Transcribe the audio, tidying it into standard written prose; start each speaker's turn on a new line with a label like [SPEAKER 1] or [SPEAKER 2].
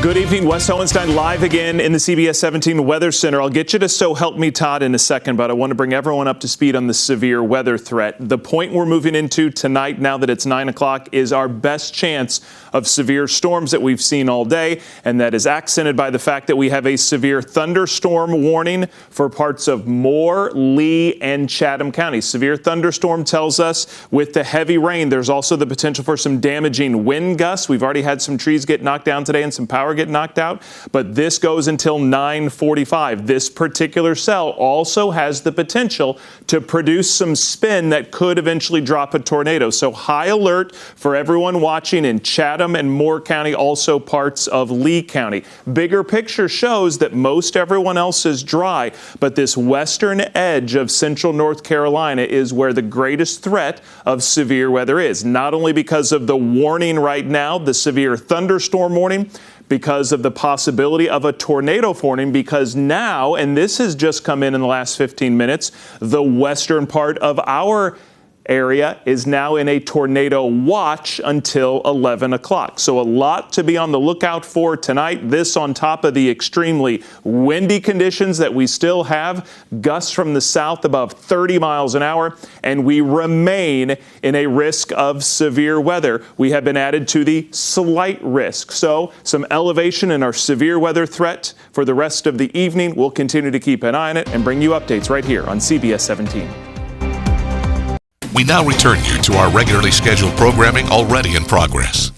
[SPEAKER 1] Good evening. Wes Hohenstein live again in the CBS 17 Weather Center. I'll get you to So Help Me Todd in a second, but I want to bring everyone up to speed on the severe weather threat. The point we're moving into tonight, now that it's 9 o'clock, is our best chance of severe storms that we've seen all day, and that is accented by the fact that we have a severe thunderstorm warning for parts of Moore, Lee, and Chatham counties. Severe thunderstorm tells us with the heavy rain, there's also the potential for some damaging wind gusts. We've already had some trees get knocked down today and some power get knocked out, but this goes until 9:45. This particular cell also has the potential to produce some spin that could eventually drop a tornado. So high alert for everyone watching in Chatham and Moore County, also parts of Lee County. Bigger picture shows that most everyone else is dry, but this western edge of central North Carolina is where the greatest threat of severe weather is. Not only because of the warning right now, the severe thunderstorm warning, because of the possibility of a tornado warning, because now, and this has just come in the last 15 minutes, the western part of our area is now in a tornado watch until 11 o'clock. So a lot to be on the lookout for tonight. This on top of the extremely windy conditions that we still have, gusts from the south above 30 miles an hour, and we remain in a risk of severe weather. We have been added to the slight risk. So some elevation in our severe weather threat for the rest of the evening. We'll continue to keep an eye on it and bring you updates right here on CBS 17.
[SPEAKER 2] We now return you to our regularly scheduled programming already in progress.